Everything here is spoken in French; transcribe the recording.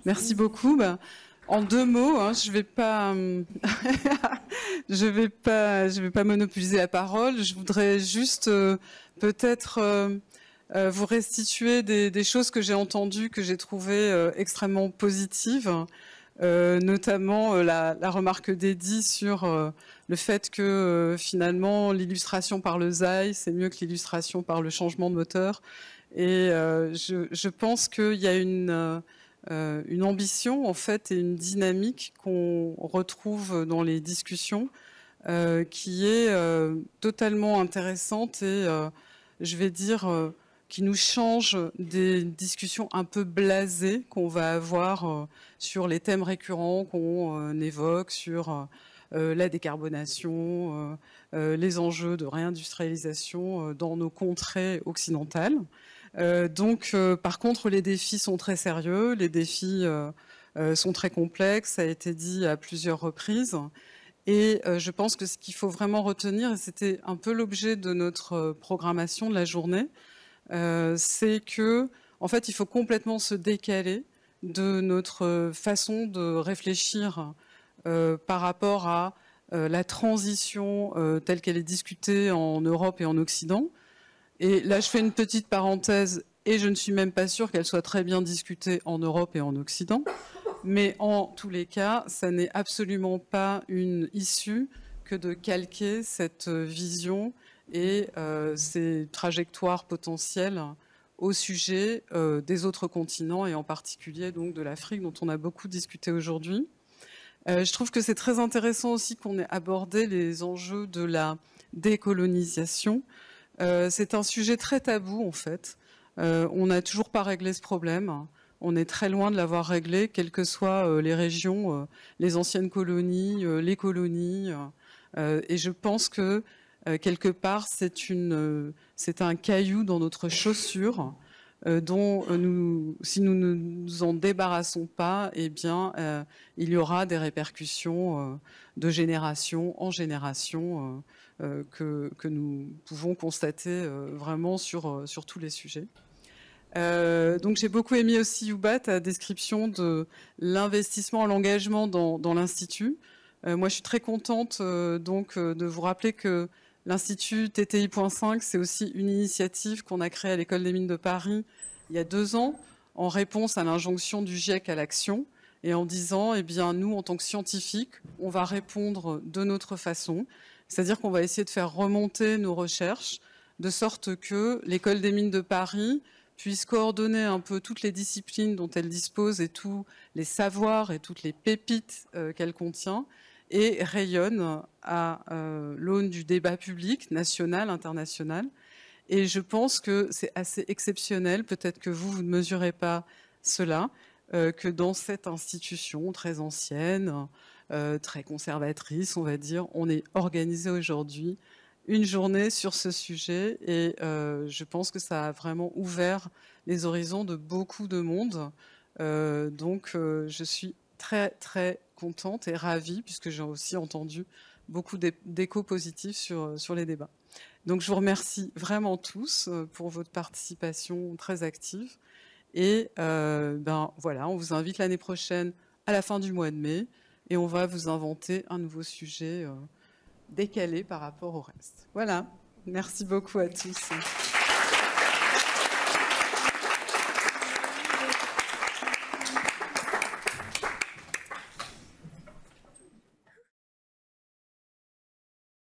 Merci beaucoup. En 2 mots, hein, je vais pas, je vais pas monopoliser la parole. Je voudrais juste peut-être vous restituer des choses que j'ai entendues, que j'ai trouvées extrêmement positives, notamment la remarque d'Eddy sur le fait que finalement l'illustration par le ZAI, c'est mieux que l'illustration par le changement de moteur. Et je pense qu'il y a une ambition en fait et une dynamique qu'on retrouve dans les discussions qui est totalement intéressante et je vais dire qui nous change des discussions un peu blasées qu'on va avoir sur les thèmes récurrents qu'on évoque sur la décarbonation, les enjeux de réindustrialisation dans nos contrées occidentales. Par contre, les défis sont très sérieux, les défis sont très complexes, ça a été dit à plusieurs reprises. Et je pense que ce qu'il faut vraiment retenir, et c'était un peu l'objet de notre programmation de la journée, c'est que, en fait, il faut complètement se décaler de notre façon de réfléchir par rapport à la transition telle qu'elle est discutée en Europe et en Occident. Et là, je fais une petite parenthèse, et je ne suis même pas sûre qu'elle soit très bien discutée en Europe et en Occident. Mais en tous les cas, ça n'est absolument pas une issue que de calquer cette vision et ces trajectoires potentielles au sujet des autres continents, et en particulier donc de l'Afrique, dont on a beaucoup discuté aujourd'hui. Je trouve que c'est très intéressant aussi qu'on ait abordé les enjeux de la décolonisation. C'est un sujet très tabou, en fait. On n'a toujours pas réglé ce problème. On est très loin de l'avoir réglé, quelles que soient les régions, les anciennes colonies, les colonies. Et je pense que, quelque part, c'est un caillou dans notre chaussure dont si nous ne nous en débarrassons pas, eh bien, il y aura des répercussions de génération en génération que nous pouvons constater vraiment sur tous les sujets. Donc j'ai beaucoup aimé aussi, Youba, ta description de l'investissement, l'engagement dans l'Institut. Moi, je suis très contente de vous rappeler que l'Institut TTI.5, c'est aussi une initiative qu'on a créée à l'École des Mines de Paris il y a 2 ans, en réponse à l'injonction du GIEC à l'action, et en disant, eh bien, nous, en tant que scientifiques, on va répondre de notre façon, c'est-à-dire qu'on va essayer de faire remonter nos recherches, de sorte que l'École des Mines de Paris puisse coordonner un peu toutes les disciplines dont elle dispose et tous les savoirs et toutes les pépites qu'elle contient, et rayonne à l'aune du débat public national, international. Et je pense que c'est assez exceptionnel, peut-être que vous ne mesurez pas cela, que dans cette institution très ancienne, très conservatrice, on va dire, on est organisé aujourd'hui une journée sur ce sujet, et je pense que ça a vraiment ouvert les horizons de beaucoup de monde. Je suis très très contente et ravie, puisque j'ai aussi entendu beaucoup d'échos positifs sur les débats. Donc je vous remercie vraiment tous pour votre participation très active. Et voilà, on vous invite l'année prochaine à la fin du mois de mai, et on va vous inventer un nouveau sujet décalé par rapport au reste. Voilà, merci beaucoup à tous.